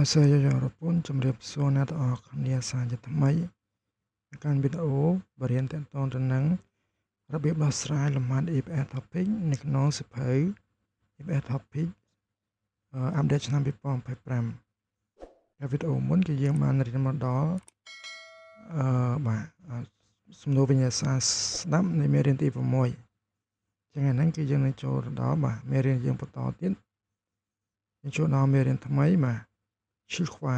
안녕하세요, 여러분. 좀 랩소나도 니아사지 담마이 약간 비디오 버리엔텐 돈드능របៀបដោះស្រាយលំហាត់ if a topic នៅក្នុងសៀវភៅ if a topic អាប់ដេតឆ្នាំ2025ហើយវីដេអូមុនគឺយើងបានរៀនមកដល់សំណួរវិញ្ញាសាស្ដាប់នៃមេរៀនទី6ចឹងហ្នឹងគឺយើងនឹងចូលដល់មេរៀនយើងបន្តទៀតយើងចូលដល់មេរៀនថ្មីឈឺខ្វា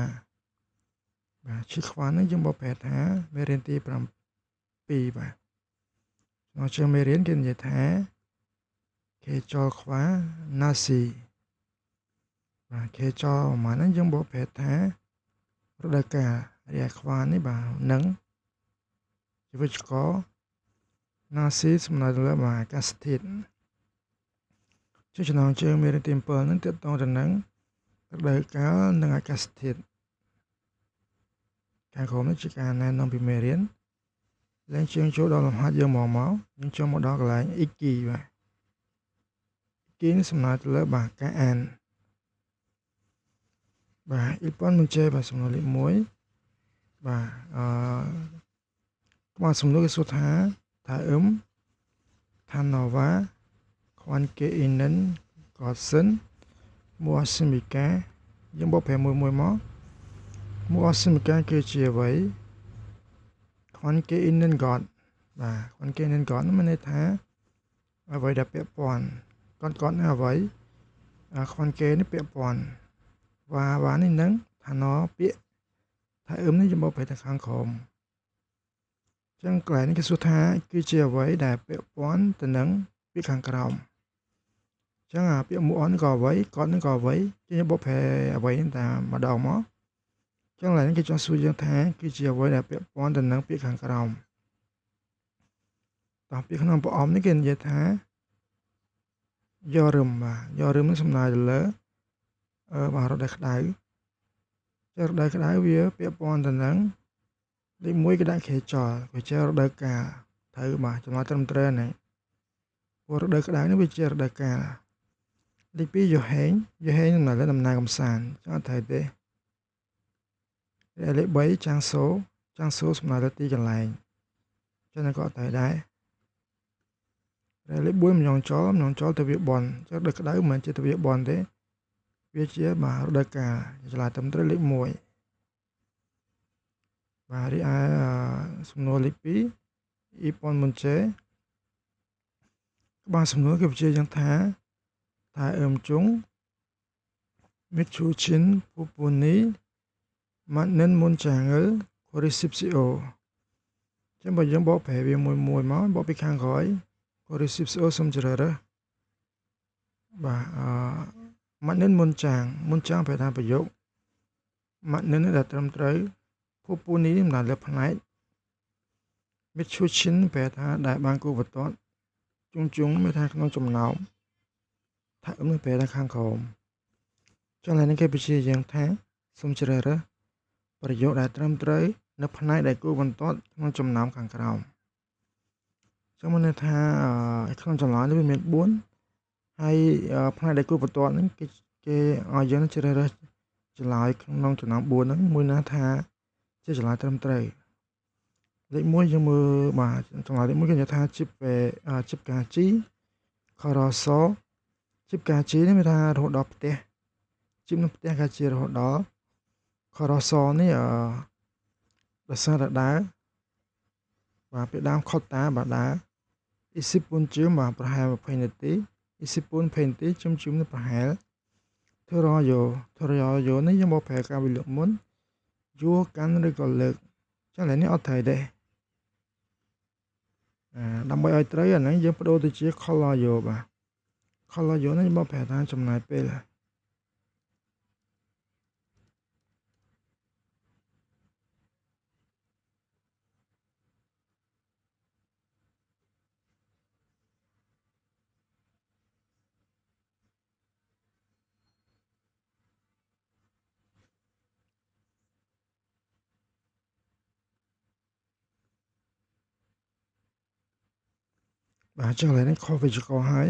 ឈឺខ្វាហ្នឹងយើងបកប្រែថាមេរៀនទី7នៅជាមេរៀនគេនិយាយថាគេចលខ្វាណាស៊ីគេចលមកហ្នឹងយើងបកប្រែថារដូវកាលរាខ្វានេះនឹងជីវចកណាស៊ីសំដៅលើអាកាសធាតុចំណងជើងមេរៀនទី7ហ្នឹងទាក់ទងទៅនឹងរដូវកាលនិងអាកាសធាតុខាងក្រោមនេះជាការណែនាំពីមេរៀនឡើងជើងចូលដល់លំហាត់យើងមកយើងចូលមកដល់កន្លែងអ៊ីគីគីនេះសំដៅទៅលើការអានអ៊ីប៉ុនមិនចេះសំណួរលេខ1សំណួរគេសួរថាថាណូវ៉ាខ្វាន់គេអ៊ីនិនកតសិនមួអាស៊ីមីកាយើងបកប្រែមួយមកមួអាស៊ីមីកាគឺជាអ្វីខ្វាន់គេអ៊ីនិនកតខ្វាន់គេអ៊ីនិនកតនោះមានន័យថាអ្វីដែលពាក់ព័ន្ធកតនេះអ្វីខ្វាន់គេនេះពាក់ព័ន្ធវ៉ានេះនឹងថាណពាក្យថានេះយើងបកប្រែទៅខាងក្រោមចឹងកន្លែងនេះគេសួរថាគឺជាអ្វីដែលពាក់ព័ន្ធទៅនឹងពាក្យខាងក្រោមចឹងពាក្យមួអនក៏អ្វីកតនឹងក៏អ្វីយើងបកប្រែអ្វីតែម្ដងមកចឹងឡើយគេចង់សួរយើងថាគឺជាអ្វីដែលពាក់ព័ន្ធទៅនឹងពាក្យខាងក្រោមតោះពាក្យក្នុងប្រអប់នេះគេនិយាយថាយោរឹមនេះសំដៅទៅលើរដូវក្តៅរដូវក្តៅវាពាក់ព័ន្ធទៅនឹងលេខ1គេដាក់ខេចលវាជារដូវកាលត្រូវចំណុចត្រឹមត្រូវហ្នឹងព្រោះរដូវក្តៅនេះវាជារដូវកាលលេខ2យោហេងសំដៅលើដំណើរកម្សាន្តចឹងអត់ត្រូវទេលេខ3ចាំងសូសំដៅលើទីកន្លែងចឹងក៏អត់ត្រូវដែរលេខ4ម្ញងចលទៅវាបនចឹងរដូវក្តៅមិនមែនជាទៅវាបនទេវាជារដូវកាលឆ្លើយត្រឹមត្រូវលេខ1រីឯសំណួរលេខ2អ៊ីប៉ុនមុនចេសំណួរគេបញ្ជាក់យ៉ាងថាជុងមិឈូឈិនពូពូនីម៉ានិនមុនចាងលកូរីស៊ីបស៊ីអូចឹងបើយើងបកប្រែវាមួយមកបកពីខាងក្រោយកូរីស៊ីបស៊ីអូសុំជ្រើសរើសម៉ានិនមុនចាងប្រែថាប្រយោគម៉ានិនដែលត្រឹមត្រូវពូពូនីនេះមិនដែលលើផ្នែកមិឈូឈិនប្រែថាដែលបានគូបន្ទាត់ជុងមានថាក្នុងចំណោមថានេះប្រែថាខាងក្រោមចឹងឡើយនេះគេបញ្ជាក់យ៉ាងថាសូមជ្រើសរើសប្រយោគដែលត្រឹមត្រូវនៅផ្នែកដែលគូបន្ទាត់ក្នុងចំណោមខាងក្រោមចឹងមានន័យថាក្នុងចម្លើយនេះវាមាន4ហើយផ្នែកដែលគូបន្ទាត់ហ្នឹងគេឲ្យយើងជ្រើសរើសចម្លើយក្នុងចំណោម4ហ្នឹងមួយណាថាជាចម្លើយត្រឹមត្រូវលេខ1យើងមើលចម្លើយលេខ1គេនិយាយថាជីបកាជីខរសជីបកាជីនេះមានថារហូតដល់ផ្ទះជីបនៅផ្ទះកាជីរហូតដល់ខរសនេះដោយសារតែដើរពេលដើមខុតតាដើរអ៊ីស៊ីពុនជឿមប្រហែល20នាទីអ៊ីស៊ីពុន20នាទីជុំនេះប្រហែលធរយោនេះយើងមកប្រែការវិលកមុនយួរកាន់ឬក៏លើកចឹងឡើយនេះអត់ត្រូវទេដើម្បីឲ្យត្រូវអាហ្នឹងយើងបដូរទៅជាខលយោខលយោនេះមកប្រែថាចំណាយពេលចឹងឡើយនេះខុសវិជ្ជាករហើយ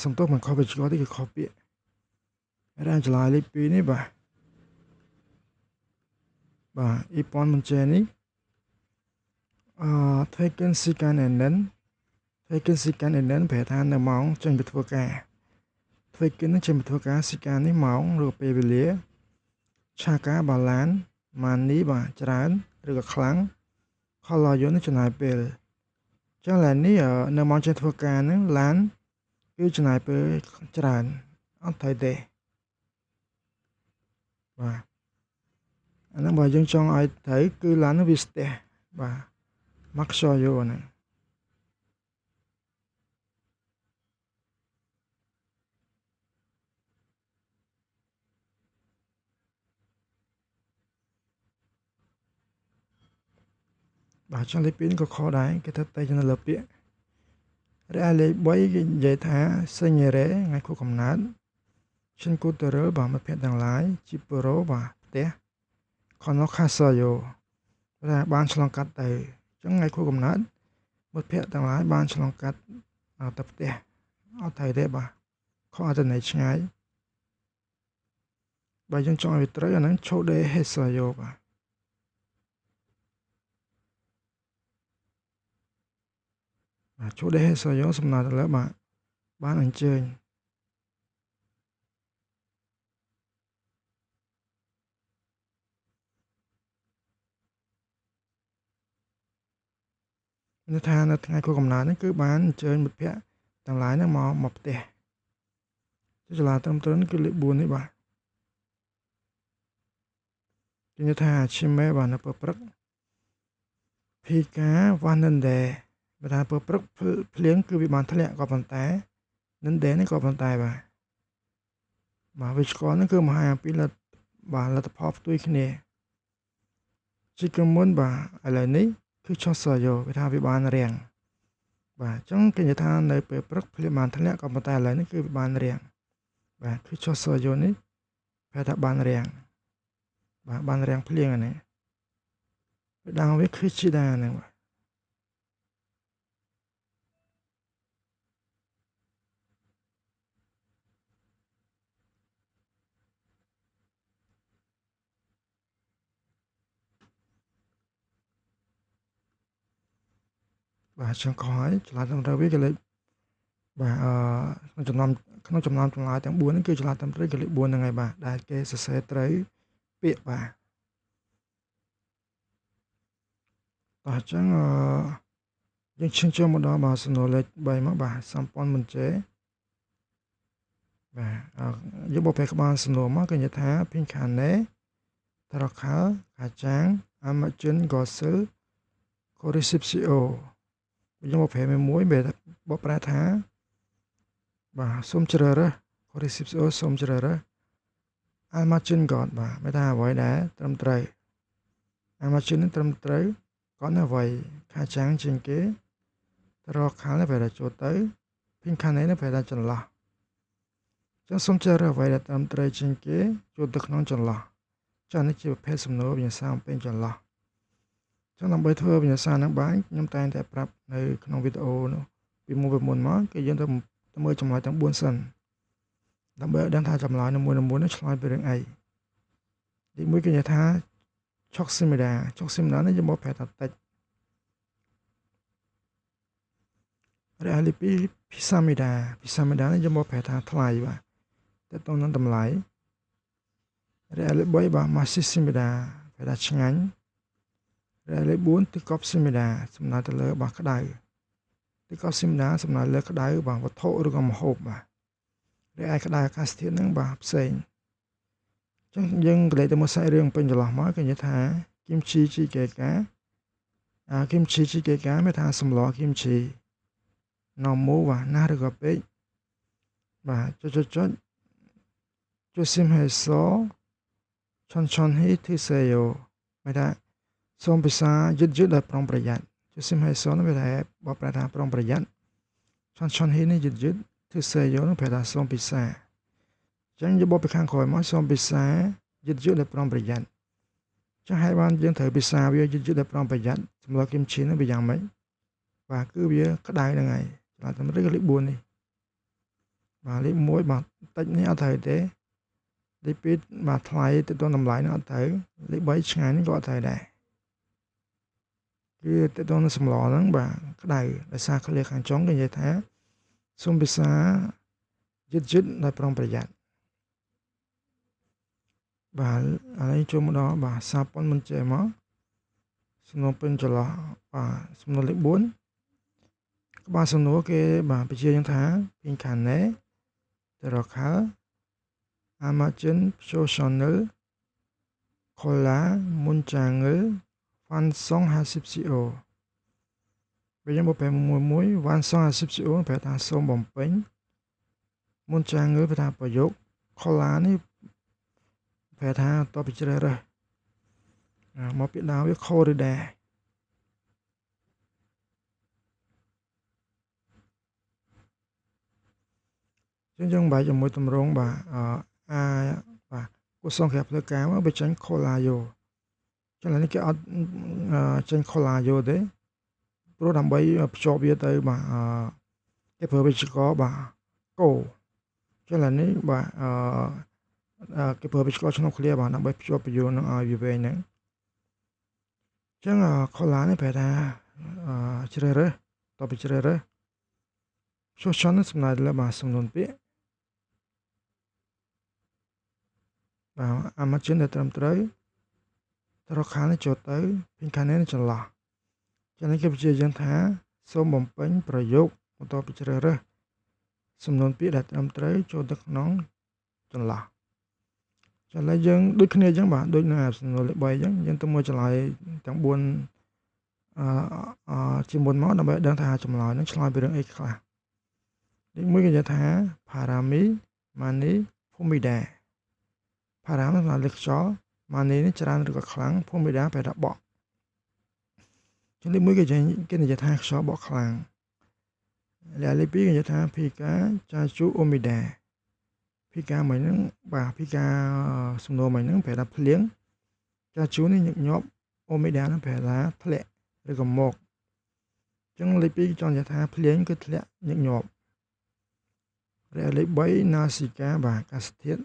សំទោសមិនខុសវិជ្ជាករទេគឺខុសពាក្យហើយចម្លើយលេខ2នេះ បាទអ៊ីប៉ុនមុនចេនេះធ្វើកិនស៊ីកានអេនិនធ្វើកិនស៊ីកានអេនិនប្រែថានៅម៉ោងចេញទៅធ្វើការធ្វើកិនចេញទៅធ្វើការស៊ីកាននេះម៉ោងឬពេលវេលាឆាកាបាឡានម៉ាននេះបាទច្រើនឬក៏ខ្លាំងខលយន្តចំណាយពេលចឹងឡាននេះនៅម៉ោងចេញធ្វើការហ្នឹងឡានគឺចំណាយពេលច្រើនអត់ត្រូវទេបាទអាហ្នឹងបើយើងចង់ឲ្យត្រូវគឺឡាននោះវាស្ទះបាទមកខ្យល់យកហ្នឹងបាទចង់លេខ2ក៏ខុសដែរគេថាតែចំណលើពាក្យរឯលេខ3គេនិយាយថាសេញរ៉េថ្ងៃខួបកំណើតឈិនគូតរលបាទមិត្តភក្តិទាំងឡាយជីពរោបាទផ្ទះខណខាសយោថាបានឆ្លងកាត់ទៅអញ្ចឹងថ្ងៃខួបកំណើតមិត្តភក្តិទាំងឡាយបានឆ្លងកាត់ទៅផ្ទះអត់ត្រូវទេបាទខុសអត្ថន័យឆ្ងាយបើយើងចង់ឲ្យត្រូវអាហ្នឹងឆូដេហេសយោបាទឆូដេហេសយោសំដៅទៅលើបាទបានអញ្ជើញនៅថានៅថ្ងៃខួបកំណើតនេះគឺបានអញ្ជើញមិត្តភក្តិទាំងឡាយហ្នឹងមកផ្ទះចលាត្រឹមត្រូវគឺលេខ4នេះបាទគេនិយាយថាឈិមេបាទនៅព្រឹកភីកាវ៉ានិនដេបើថាព្រឹកភ្លៀងគឺវាបានធ្លាក់ក៏ប៉ុន្តែនិនដេនេះក៏ប៉ុន្តែបាទវិស្វករនេះគឺមហាអំពីលទ្ធផលផ្ទុយគ្នាជីកមុនបាទឥឡូវនេះគឺឆោះសយោវាថាវាបានរាំងបាទអញ្ចឹងគេនិយាយថានៅពេលព្រឹកភ្លៀងបានធ្លាក់ក៏ប៉ុន្តែឥឡូវនេះគឺវាបានរាំងបាទគឺឆោះសយោនេះប្រែថាបានរាំងបាទបានរាំងភ្លៀងអានេះវាដងវាគឺជីដាហ្នឹងបាទចង់ខហើយឆ្លាតត្រឹមត្រូវវាគេលេខបាទក្នុងចំណោមចម្លើយទាំង4ហ្នឹងគឺឆ្លាតត្រឹមត្រូវគឺលេខ4ហ្នឹងហើយបាទដែលគេសរសេរត្រូវពាក្យបាទអញ្ចឹងយើងឈានចូលមកដល់បាទសំណួរលេខ3មកបាទសម្ព័ន្ធមុនចេបាទយើងបកប្រែក្បាលសំណួរមកគេនិយាយថាពីងខាណេត្រខាល់កាចាងអាម៉ាជិនកូសិលកូរីស៊ីបស៊ីអូយើងបកប្រែមួយបកប្រែថាបាទសូមជ្រើសរើសកូរីស៊ីបស៊ីអូសូមជ្រើសរើសអាម៉ាជិនកតបាទមិនថាអ្វីដែរត្រឹមត្រូវអាម៉ាជិនត្រឹមត្រូវគាត់នៅអ្វីខាចាងជាងគេត្រខាល់នេះប្រែថាចូលទៅពីងខាណេនេះប្រែថាចន្លោះចឹងសូមជ្រើសរើសអ្វីដែលត្រឹមត្រូវជាងគេចូលទៅក្នុងចន្លោះចា៎នេះជាប្រភេទសំណួរវិញ្ញាសាអំពីចន្លោះចឹងដើម្បីធ្វើវិញ្ញាសាហ្នឹងបានខ្ញុំតែងតែប្រាប់នៅក្នុងវីដេអូនោះពីមុនមកគឺយើងទៅមើលចម្លើយទាំង4សិនដើម្បីឲ្យដឹងថាចម្លើយនីមួយៗនោះឆ្លើយពីរឿងអីទី1គឺនិយាយថាឆុកស៊ីមីដានេះយើងមកប្រែថាតិចរ៉ាលីពីភីសាមីដានេះយើងមកប្រែថាថ្លៃបាទតើតើនឹងតម្លៃរ៉ាលី3បាទម៉ាស៊ីស៊ីមីដាប្រែថាឆ្ងាញ់រ៉ាលី4ទីកប់ស៊ីមីដាសំដៅទៅលើបាទក្តៅទីកប់ស៊ីមីដាសំដៅលើក្តៅបាទវត្ថុឬក៏ម្ហូបបាទរ៉ាក្តៅអាកាសធាតុហ្នឹងបាទផ្សេងអញ្ចឹងយើងកលេចទៅមកសាច់រឿងពេញចន្លោះមកគេនិយាយថាគីមជីជីកេកាគីមជីជីកេកាមានថាសម្លគីមជីណមូបាទណាស់ឬក៏ពេកបាទចុចស៊ីមហេសឆនហីធីសេយោមានថាសូមភាសាយឺតដោយប្រុងប្រយ័ត្នចុចស៊ីមហេសនោះមានថាបកប្រែថាប្រុងប្រយ័ត្នឆនហីនេះយឺតធីសេយោនោះប្រែថាសូមភាសាចឹងយកបបពីខាងក្រោយមកសូមភាសាយឺតដោយប្រុងប្រយ័ត្នចឹងហើយបានយើងត្រូវភាសាវាយឺតដោយប្រុងប្រយ័ត្នសម្រាប់គីមជីនោះវាយ៉ាងម៉េចបាទគឺវាក្តៅហ្នឹងហើយឆ្លាតត្រឹមត្រូវលេខ4នេះបាទលេខ1បាទតិចនេះអត់ត្រូវទេ លេខ2បាទថ្លៃទៅដល់តម្លៃនោះអត់ត្រូវលេខ3ឆ្ងាយនេះក៏អត់ត្រូវដែរគឺទៅដល់សម្លហ្នឹងបាទក្តៅដោយសារឃ្លាខាងចុងគេនិយាយថាសូមពិសាយឺតដោយប្រុងប្រយ័ត្នបាទឥឡូវចូលមកដល់បាទសារប៉ុនមុនចេះមកសំណួរពេញចន្លោះបាទសំណួរលេខ4ក្បាលសំណួរគេបាទបញ្ជាក់យ៉ាងថាពីខាងណែទៅរកខាAmazon Social Cola Munchangel វ៉ាន់សង50 CO ពេលយើងមកប្រែមួយវ៉ាន់សង50 CO ប្រែថាសូមបំពេញ Munchangel ប្រែថាប្រយោគ Cola នេះប្រែថាតបជ្រើសរើសមកពីដើមវាខូឬដែរចឹងបាយជាមួយតម្រងបាទបាទគូសងក្រាបផ្លូវការមកបញ្ចេញ Cola យោចឹងនេះគេអត់ចេញ Cola យោទេព្រោះដើម្បីភ្ជាប់វាទៅបាទគេប្រើវិជ្ជាករបាទកូចឹងនេះបាទគេប្រើវិជ្ជាករក្នុងឃ្លាបាទដើម្បីភ្ជាប់ពយល់នឹងឲ្យវាវែងហ្នឹងចឹងCola នេះប្រែថាជ្រើសរើសតបជ្រើសរើសចូលឆានសំណើលើបាទសំណួរពាក្យបាទអាម៉ាជិនដែលត្រឹមត្រូវទៅរកខាងនេះចូលទៅពីខាងនេះចន្លោះចឹងនេះគេបញ្ជាក់យ៉ាងថាសូមបំពេញប្រយោគបន្តពីជ្រើសរើសសំណួរពាក្យដែលត្រឹមត្រូវចូលទៅក្នុងចន្លោះឥឡូវយើងដូចគ្នាអញ្ចឹងបាទដូចនៅសំណួរលេខ3អញ្ចឹងយើងទៅមើលចម្លើយទាំង4ជាមុនមកដើម្បីដឹងថាចម្លើយនឹងឆ្លើយពីរឿងអីខ្លះលេខ1គេនិយាយថា Parami Mani Phumida Param សម្រាប់លេខខ្យល់ Mani នេះច្រើនឬក៏ខ្លាំង Phumida ប្រែថាបក់ចឹងលេខ1គេនិយាយថាខ្យល់បក់ខ្លាំងលេខ2គេនិយាយថា Pika Chachu Omida Pika មិញហ្នឹងបាទ Pika សំណួរមិញហ្នឹងប្រែថាភ្លៀង Chachu នេះញឹកញាប់ Omida ហ្នឹងប្រែថាធ្លាក់ឬក៏មកចឹងលេខ2ចង់និយាយថាភ្លៀងគឺធ្លាក់ញឹកញាប់លេខ3 Nasika បាទអាកាសធាតុ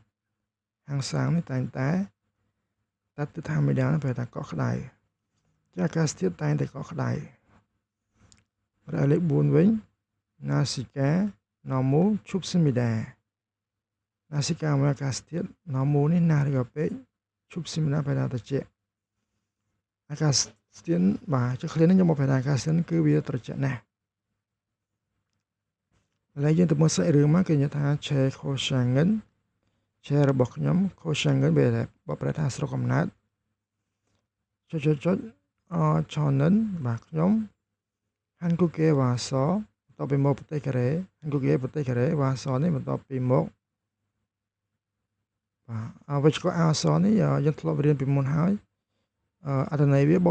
ហាងសាំងនេះតែងតែទិដ្ឋាមេដាប្រែថាកក់ក្ដៅជាអាកាសធាតុតែងតែកក់ក្ដៅលេខ4វិញ Nasika Namu Chupsimida Nasika មកអាកាសធាតុ Namu នេះណាស់ឬក៏ពេក Chupsimida ប្រែថាត្រជាក់អាកាសធាតុបាទចុះឃ្លានេះខ្ញុំមកប្រែថាអាកាសធាតុគឺវាត្រជាក់ណាស់ឥឡូវយើងទៅមើលសាច់រឿងមកគេនិយាយថា Che Khoshangen ឆេរបស់ខ្ញុំ Khoshangen វាប្រែថាស្រុកកំណើតChonen បាទខ្ញុំ Hankuke វ៉ាសបន្ទាប់ពីមកប្រទេសកូរ៉េ Hankuke ប្រទេសកូរ៉េវ៉ាសនេះបន្ទាប់ពីមកបាទវិជ្ជាករអសនេះយើងធ្លាប់រៀនពីមុនហើយអត្ថន័យវាបប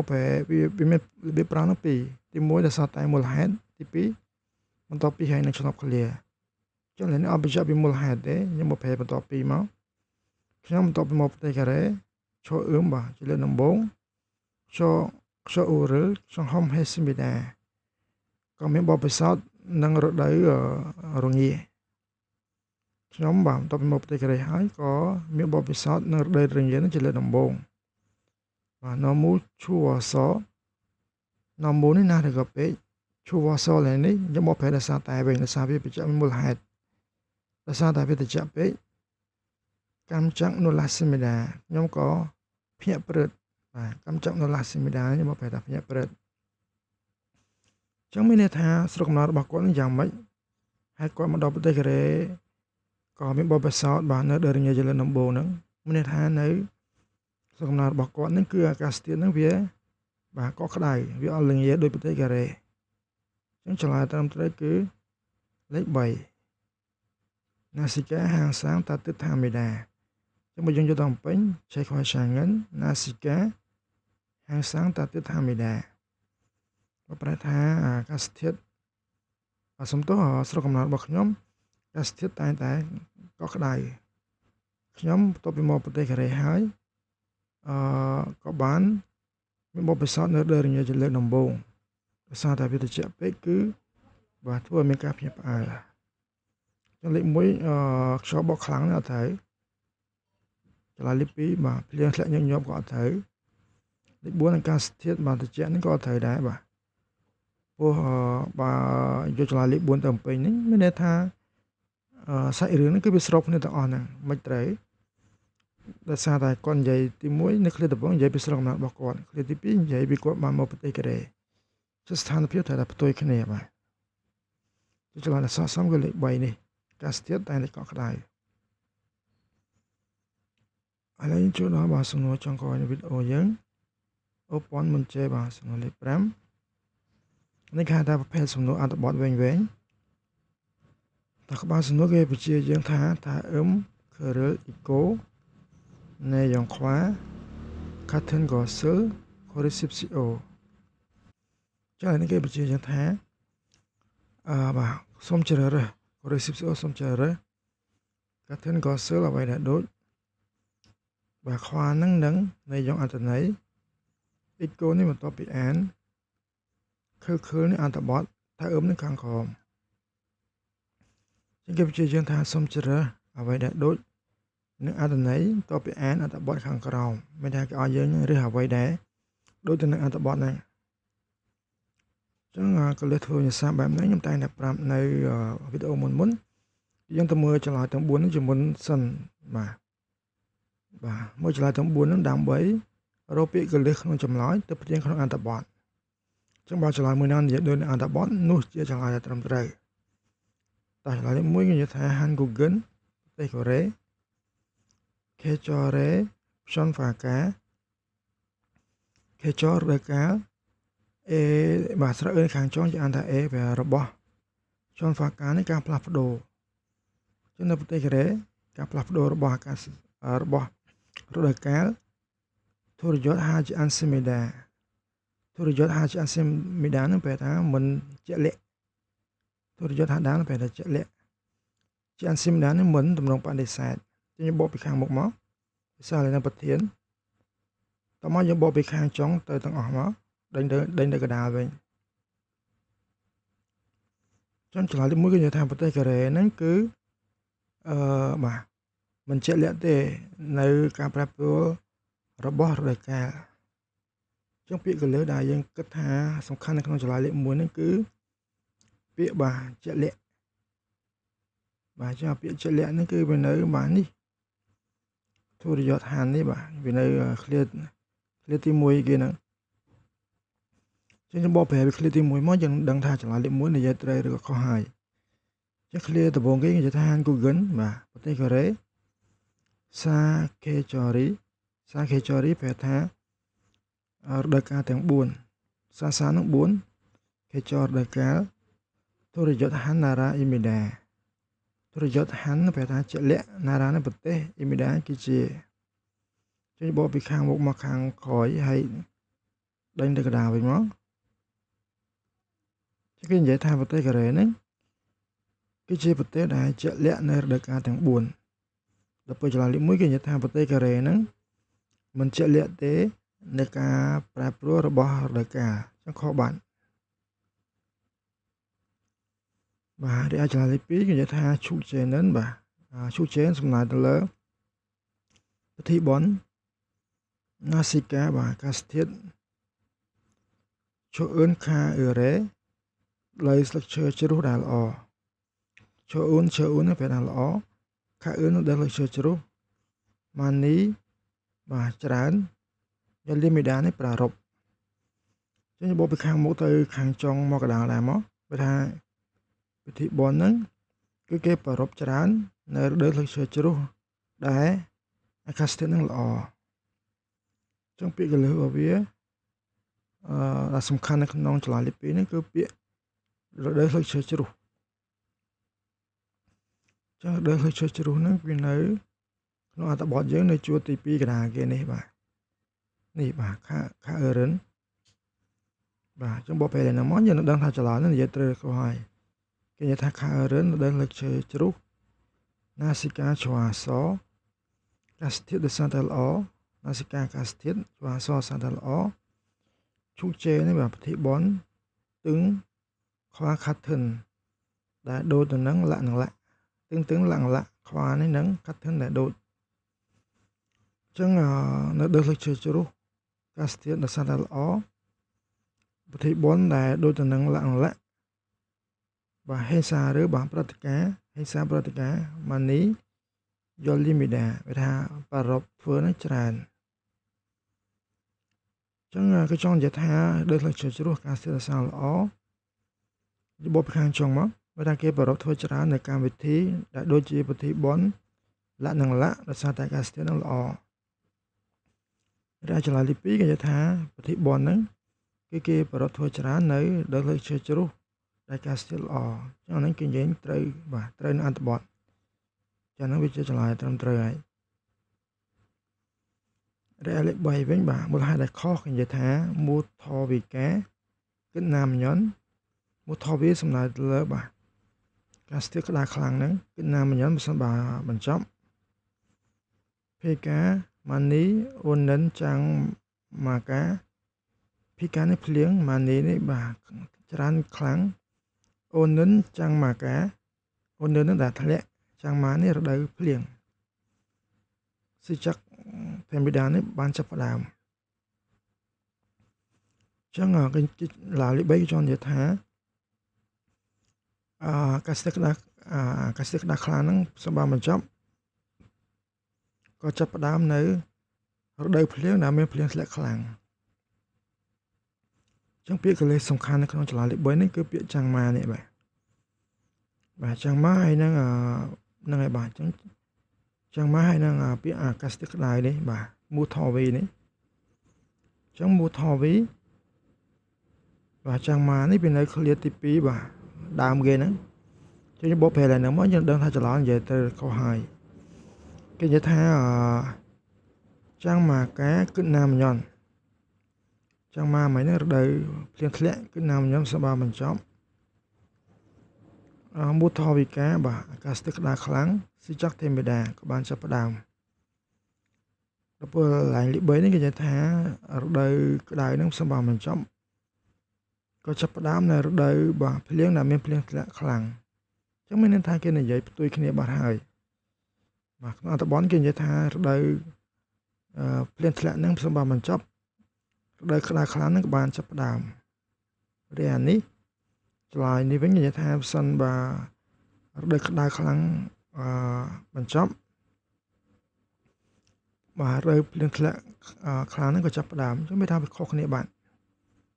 វាមានរបៀបប្រើនោះពីរទី1ដោយសារតែមូលហេតុទី2បន្ទាប់ពីហើយនឹងឆ្លប់ឃ្លាចឹងនេះអបបញ្ជាក់ពីមូលហេតុទេខ្ញុំមកប្រែបន្ទាប់ពីមកខ្ញុំបន្ទាប់ពីមកប្រទេសកូរ៉េឈរអឿមបាទជាលើកដំបូងឈរអ៊ូរលចង្ហុំហេសមីដាក៏មានបបពិសោធន៍នឹងរដូវរងាខ្ញុំបាទបន្ទាប់ពីមកប្រទេសកូរ៉េហើយក៏មានបបពិសោធន៍នឹងរដូវរងានឹងជាលើកដំបូងបាទណមូឈូវសណមូនេះណាស់ក៏ពេកឈូវសឡើយនេះខ្ញុំមកប្រែដោយសារតែវិញដោយសារវាបញ្ជាក់មូលហេតុដោយសារតែវាត្រជាក់ពេកកម្មចក្រនុឡាសិមេដាខ្ញុំក៏ភ្ញាក់ព្រឹតបាទកម្មចក្រនុឡាសិមេដាខ្ញុំមកប្រែថាភ្ញាក់ព្រឹតចឹងមានន័យថាស្រុកកំណើតរបស់គាត់នឹងយ៉ាងម៉េចហើយគាត់មកដល់ប្រទេសកូរ៉េក៏មានបបិសោតបាទនៅដល់រងាជាលើដំបូងហ្នឹងមានន័យថានៅស្រុកកំណើតរបស់គាត់ហ្នឹងគឺអាកាសធាតុហ្នឹងវាបាទកក់ក្ដៅវាអត់លងាដូចប្រទេសកូរ៉េចឹងឆ្លើយត្រឹមត្រូវគឺលេខ3 Nasika ហាងសាំងតាទិដ្ឋាមេដាចឹងបើយើងយកទៅពេញឆេខយឆាងិន Nasika ហាងសាំងតាទិដ្ឋាមេដាបើប្រែថាអាកាសធាតុសំទោសស្រុកកំណើតរបស់ខ្ញុំអាកាសធាតុតែងតែកក់ក្ដៅខ្ញុំបន្ទាប់ពីមកប្រទេសកូរ៉េហើយក៏បានមានបបពិសោធន៍នៅលើរងាជាលើកដំបូងដោយសារតែវាត្រជាក់ពេកគឺបាទធ្វើឲ្យមានការភ្ញាក់ផ្អើលចឹងលេខ1ខ្យល់បក់ខ្លាំងណាស់អត់ត្រូវ ចល័យលេខ2បាទភ្លៀងធ្លាក់ញឹកញាប់ក៏អត់ត្រូវលេខ4អាកាសធាតុបាទត្រជាក់នេះក៏អត់ត្រូវដែរបាទព្រោះបើយកចល័យលេខ4ទៅបំពេញនេះមានន័យថាសាច់រឿងនេះគឺវាស្របគ្នាទាំងអស់ហ្នឹងមិនត្រូវដោយសារតែគាត់និយាយទី1នៅឃ្លាដំបូងនិយាយពីស្រុកកំណើតរបស់គាត់ឃ្លាទី2និយាយពីគាត់បានមកប្រទេសកូរ៉េជាស្ថានភាពត្រូវតែផ្ទុយគ្នាបាទចល័យអក្សរសំគឺលេខ3នេះអាកាសធាតុតែតែកក់ក្ដៅឥឡូវយើងចូលដល់បាទសំណួរចុងក្រោយនៃវីដេអូយើងអូប៉ុនមុនជេបាទសំណួរលេខ5នេះគេហៅថាប្រភេទសំណួរអត្ថបទវែងតើក្បាលសំណួរគេបញ្ជាយើងថាអឹមខឺរិលអ៊ីកូណេយ៉ងខ្វាខាថិនក៏សិលខូរីស៊ីបស៊ីអូចា៎នេះគេបញ្ជាយើងថាបាទសូមជ្រើសរើសខូរីស៊ីបស៊ីអូសូមជ្រើសរើសខាថិនក៏សិលអ្វីដែលដូចបាទខ្វានឹងណេយ៉ងអត្ថន័យអ៊ីកូនេះបន្ទាប់ពីអានខឺនេះអត្ថបទថាអឹមនឹងខាងក្រោមជាងគេបញ្ជាយើងថាសូមជ្រើសអ្វីដែលដូចនឹងអត្ថន័យតទៅពីអានអត្ថបទខាងក្រោមមានថាគេឲ្យយើងរើសអ្វីដែលដូចទៅនឹងអត្ថបទហ្នឹងអញ្ចឹងក៏លើធ្វើវិញ្ញាសាបែបនេះខ្ញុំតែងតែប្រាប់នៅវីដេអូមុនយើងទៅមើលចម្លើយទាំង4នេះជាមុនសិនបាទមើលចម្លើយទាំង4ហ្នឹងដើម្បីរកពាក្យកលឹះក្នុងចម្លើយទៅផ្ទៀងក្នុងអត្ថបទអញ្ចឹងបើចម្លើយមួយណានិយាយដូចនឹងអត្ថបទនោះជាចម្លើយដែលត្រឹមត្រូវតែចម្លើយមួយគេនិយាយថា Hanggugen ប្រទេសកូរ៉េខេចរ៉េផ្សុនហ្វាកាខេចររកាអេបាទស្រៈអឺខាងចុងជាអានថាអេវារបស់ផ្សុនហ្វាកានេះការផ្លាស់ប្ដូរចឹងនៅប្រទេសកូរ៉េការផ្លាស់ប្ដូររបស់អាកាសរបស់រដូវកាលធរយន្តហាជាអានស៊ីមេដាធរយន្តហាជាអានស៊ីមេដានឹងប្រែថាមិនជាក់លាក់ធរយន្តហាដានឹងប្រែថាជាក់លាក់ជាអានស៊ីមេដានឹងមិនតម្រង់បដិសេធយើងបកពីខាងមុខមកភាសាលេខប្រធានតមកយើងបកពីខាងចុងទៅទាំងអស់មកដេញទៅកណ្ដាលវិញចំឆ្លើយទី1គឺនិយាយថាប្រទេសកូរ៉េហ្នឹងគឺបាទមិនជាក់លាក់ទេនៅការប្រែប្រួលរបស់រដូវកាលចឹងពាក្យកលើដែលយើងគិតថាសំខាន់នៅក្នុងចម្លើយលេខ1ហ្នឹងគឺពាក្យបាទជាក់លាក់បាទចឹងពាក្យជាក់លាក់ហ្នឹងគឺវានៅបាទនេះធរយន្តហាននេះបាទវានៅឃ្លាទី1គេហ្នឹងចឹងខ្ញុំបកប្រែពីឃ្លាទី1មកយើងដឹងថាចម្លើយលេខ1និយាយត្រូវឬក៏ខុសហើយចឹងឃ្លាដំបូងគេនិយាយថា Google បាទប្រទេសកូរ៉េសាខេចរីប្រែថារដូវកាលទាំង4សានឹង4ខេចររដូវកាលធរយន្តហានណារ៉ាអ៊ីមីដាធរយន្តហានប្រែថាជាក់លាក់ណារ៉ានៅប្រទេសអ៊ីមីដាគឺជាចឹងបកពីខាងមុខមកខាងក្រោយហើយដេញទៅកណ្ដាលវិញមកគេនិយាយថាប្រទេសកូរ៉េហ្នឹងគឺជាប្រទេសដែលជាក់លាក់នៅរដូវកាលទាំង4ដល់ពេលចម្លើយលេខ1គេនិយាយថាប្រទេសកូរ៉េហ្នឹងមិនជាក់លាក់ទេនៃការប្រែប្រួលរបស់រដូវកាលចឹងខុសបាទរីឯចម្លើយលេខ2គេនិយាយថាឈូជេនិនបាទឈូជេនសំដៅទៅលើពិធីបុណ្យណាស៊ីកាបាទអាកាសធាតុឈូអឿនខាអ៊ឺរ៉េលើស្លឹកឈើជ្រុះដែលល្អឈើអ៊ូននេះប្រែថាល្អខាអ៊ឿននោះដែលស្លឹកឈើជ្រុះម៉ានីបាទច្រើនយ៉ាលីមីដានេះប្រារព្ធចឹងបបពីខាងមុខទៅខាងចុងមកកណ្ដាលដែរមកបើថាពិធីបុណ្យហ្នឹងគឺគេប្រារព្ធច្រើននៅរដូវស្លឹកឈើជ្រុះដែលអាកាសធាតុនឹងល្អចឹងពាក្យកលឹះរបស់វាដែលសំខាន់នៅក្នុងចម្លើយលេខ2ហ្នឹងគឺពាក្យរដូវស្លឹកឈើជ្រុះចឹងរដូវស្លឹកឈើជ្រុះហ្នឹងវានៅក្នុងអត្ថបទយើងនៅជួរទី2កណ្ដាលគេនេះបាទនេះបាទខាអឺរិនបាទចឹងបកពេលហ្នឹងមកយើងនឹងដឹងថាចម្លើយហ្នឹងនិយាយត្រូវខុសហើយគេនិយាយថាខាអឺរិនរដូវស្លឹកឈើជ្រុះណាស៊ីកាជ្រោះសអាកាសធាតុដែលសានតែល្អណាស៊ីកាអាកាសធាតុជ្រោះសសានតែល្អឈូជេនេះបាទពិធីបុណ្យទឹងខ្វាខាត់ធិនដែលដូចទៅនឹងលក្ខណៈទឹងលក្ខណៈខ្វានេះនឹងខាត់ធិនដែលដូច ចឹងនៅដើរលើកជ្រុះកាសធាតុដល់សារតែល្អពិធីបុណ្យដែលដូចទៅនឹងលក្ខណៈបាទហេសាឬបាទព្រឹត្តិការណ៍ហេសាព្រឹត្តិការណ៍ម៉ានីយលលីមីដាវាថាប្ររពធ្វើនឹងច្រើនចឹងគឺចង់និយាយថាដើរលើកជ្រុះកាសធាតុសារល្អរបបខាងចុងមកវាថាគេប្ររពធ្វើច្រើននៅកម្មវិធីដែលដូចជាពិធីបុណ្យលក្ខណៈដោយសារតែកាសធាតុនឹងល្អរាជលាទី2គេនិយាយថាពិធីបុណ្យហ្នឹងគឺគេប្ររពធ្វើច្រើននៅដើរលើកជ្រុះដែលកាសធាតុល្អចឹងហ្នឹងគេនិយាយត្រូវបាទត្រូវនៅអត្ថបទចឹងហ្នឹងវាជាចម្លើយត្រឹមត្រូវហើយរយៈលេខ3វិញបាទមូលហេតុដែលខុសគេនិយាយថាមូថវិកាគិតណាមញ៉ុនមូថវិសំដៅទៅលើបាទកាសធាតុក្តៅខ្លាំងហ្នឹងគិតណាមញ៉ុនមិនសិនបើបញ្ចប់ភេកាម៉ានីអូនិនចាំងម៉ាកាភេកានេះភ្លៀងម៉ានីនេះបាទច្រើនខ្លាំងអូនិនចាំងម៉ាកាអូនិននឹងដែលធ្លាក់ចាំងម៉ានេះរដូវភ្លៀងសិចក្ធម្មតានេះបានចាប់ផ្ដើមចឹងគេឡាលី3ចង់និយាយថាកាសធាតុក្តៅខ្លាំងហ្នឹងសម្រាប់បញ្ចប់ក៏ចាប់ផ្ដើមនៅរដូវភ្លៀងដែលមានភ្លៀងធ្លាក់ខ្លាំងចឹងពាក្យកលេសសំខាន់នៅក្នុងចលនាលេខ3នេះគឺពាក្យចាំងម៉ានេះបាទចាំងម៉ាហើយនឹងនឹងហើយបាទចឹងចាំងម៉ាហើយនឹងពាក្យអាកាសធាតុក្តៅនេះបាទមូថវីនេះចឹងមូថវីបាទចាំងម៉ានេះវានៅឃ្លាទី2បាទដើមគេហ្នឹងចឹងបបប្រែឡើងមកយើងដឹងថាច្រឡំនិយាយទៅខុសហើយគេនិយាយថាចាំងម៉ាកាគិតណាមញ៉ុនចាំងម៉ាមិននេះរដូវភ្លៀងធ្លាក់គិតណាមញ៉ុនសម្រាប់បញ្ចប់មូថវិកាបាទអាកាសធាតុក្តៅខ្លាំងសិចក្ធម្មតាក៏បានចាប់ផ្ដើមដល់ពេលឡើងលេខ3នេះគេនិយាយថារដូវក្តៅនឹងសម្រាប់បញ្ចប់ក៏ចាប់ផ្ដើមនៅរដូវបាទភ្លៀងដែលមានភ្លៀងធ្លាក់ខ្លាំងចឹងមានន័យថាគេនិយាយផ្ទុយគ្នាបាត់ហើយបាទក្នុងអត្ថបទគេនិយាយថារដូវភ្លៀងធ្លាក់នឹងសម្រាប់បញ្ចប់រដូវក្តៅខ្លាំងនឹងក៏បានចាប់ផ្ដើមរីឯនេះឆ្លើយនេះវិញនិយាយថាបើសិនបាទរដូវក្តៅខ្លាំងបញ្ចប់បាទរដូវភ្លៀងធ្លាក់ខ្លាំងហ្នឹងក៏ចាប់ផ្ដើមចឹងមានថាវាខុសគ្នាបាទ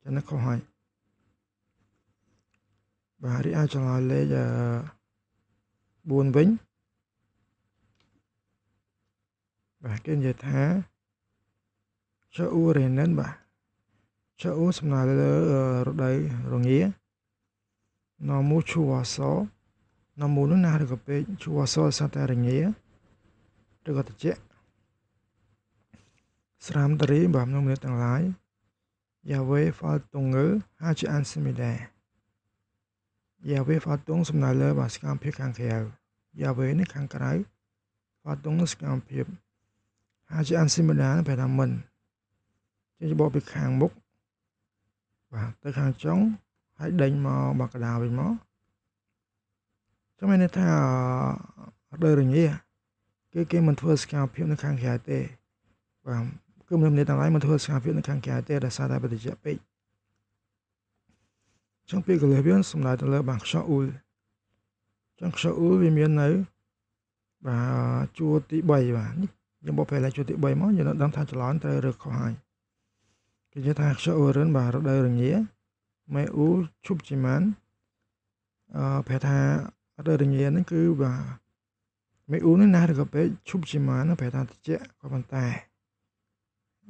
ចឹងនេះខុសហើយបាទរីឯឆ្លើយលេខ4វិញបាទគេនិយាយថាចៅអ៊ូរេនិនបាទចៅអ៊ូសំដៅលើរដូវរងាណមូឈូវ៉ាសណមូនោះណាឬក៏ពេកឈូវ៉ាសសតែរងាឬក៏ត្រជាក់ស្រាមតរីបាទក្នុងមនុស្សទាំងឡាយយ៉ាវេហ្វាល់តុងងើហាជាអានស៊ីមីដែរយ៉ាវេហ្វាល់តុងសំដៅលើបាទសកម្មភាពខាងក្រៅយ៉ាវេនេះខាងក្រៅហ្វាល់តុងនោះសកម្មភាពហាជាអានស៊ីមីដែរប្រែថាមិនចេញបបពីខាងមុខបាទទៅខាងចុងហើយដេញមកកណ្ដាលវិញមកចឹងមានន័យថាដោយរងាគេមិនធ្វើសកម្មភាពនៅខាងក្រៅទេបាទគឺមនុស្សទាំងឡាយមិនធ្វើសកម្មភាពនៅខាងក្រៅទេដោយសារតែបតិចពេកចឹងពាក្យកលេសវាសំដៅទៅលើបាទខ្យល់អ៊ូលចឹងខ្យល់អ៊ូលវាមាននៅបាទជួរទី3បាទនេះយើងបកប្រែជួរទី3មកយើងដឹងថាច្រឡំត្រូវឬខុសហើយគេនិយាយថាខ្យល់អ៊ូលរិនបាទរដូវរងាម៉ែអ៊ូឈប់ជីម៉ានប្រែថារដូវរងាហ្នឹងគឺបាទម៉ែអ៊ូនេះណាឬក៏ពេកឈប់ជីម៉ានប្រែថាត្រជាក់ក៏ប៉ុន្តែ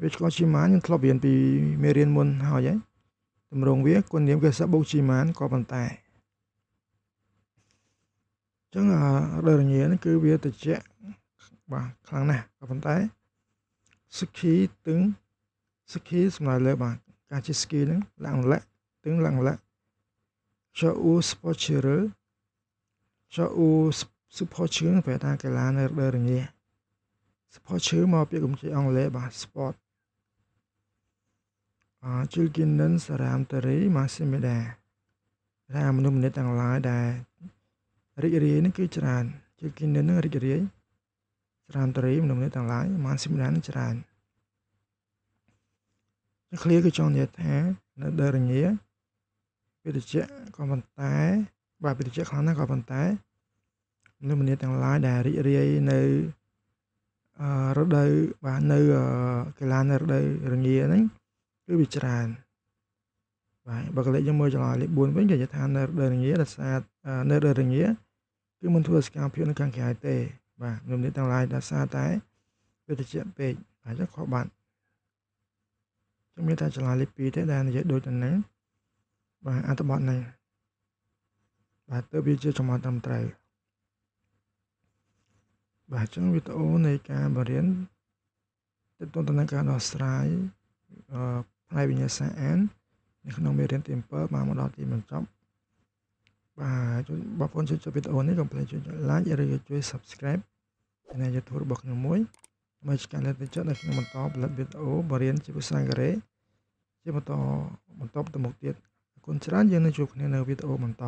វាឆ្កល់ជីម៉ានយើងធ្លាប់រៀនពីមេរៀនមុនហើយតម្រងវាគុណនាមគេសាបូកជីម៉ានក៏ប៉ុន្តែចឹងរដូវរងានេះគឺវាត្រជាក់បាទខ្លាំងណាស់ក៏ប៉ុន្តែស្គីទឹងស្គីសំដៅលើបាទការជិះស្គីហ្នឹងឡើងលាក់ទឹងឡើងលាក់ចៅអ៊ូស្ពតឈឺរចៅអ៊ូស៊ុបឈឺប្រែថាកីឡានៅរដូវរងាស្ពតឈឺមកពីកម្ពុជាអង់គ្លេសបាទ sport ជិលគីនិនសារ៉ាមតារីម៉ាស៊ីមីដាថាមនុស្សម្នាក់ទាំងឡាយដែលរីករាយនេះគឺច្រើនជិលគីនិននឹងរីករាយ ច្រើនតរីមនុស្សនេះទាំងឡាយបានស៊ីមដានច្រើនឃ្លាគឺចង់និយាយថានៅដើរងាវិទ្យាក៏ប៉ុន្តែបាទវិទ្យាខ្លាំងណាស់ក៏ប៉ុន្តែមនុស្សម្នាទាំងឡាយដែលរីករាយនៅរដូវបាទនៅកីឡានៅរដូវរងាហ្នឹងគឺវាច្រើនបាទបើកលេចយើងមើលចន្លោះលេខ4វិញគេនិយាយថានៅរដូវរងាដោយសារនៅរដូវរងាគឺមិនធ្វើសកម្មភាពនៅខាងក្រៅទេបាទមនុស្សម្នាទាំងឡាយដោយសារតែវិទ្យាពេកអញ្ចឹងខុសបាត់ខ្ញុំមានតែចន្លោះលេខ2ទេដែលនិយាយដូចទៅហ្នឹងបាទអត្ថបទហ្នឹងបាទទៅវាជាចំណុចត្រឹមត្រូវបាទអញ្ចឹងវីដេអូនៃការបរៀនទាក់ទងទៅនឹងការដោះស្រាយផ្នែកវិញ្ញាសាអាននៅក្នុងមេរៀនទី7បានមកដល់ទីបញ្ចប់បាទបងប្អូនជួយចុចវីដេអូនេះកុំភ្លេចជួយចុច like ឬជួយ subscribe ใน YouTube របស់ខ្ញុំមួយដើម្បីជាការលើកទឹកចិត្តឲ្យខ្ញុំបន្តផលិតវីដេអូបរៀនជាភាសាអង់គ្លេសជាបន្តទៅមុខទៀតអរគុណច្រើនយើងនឹងជួបគ្នានៅវីដេអូបន្ត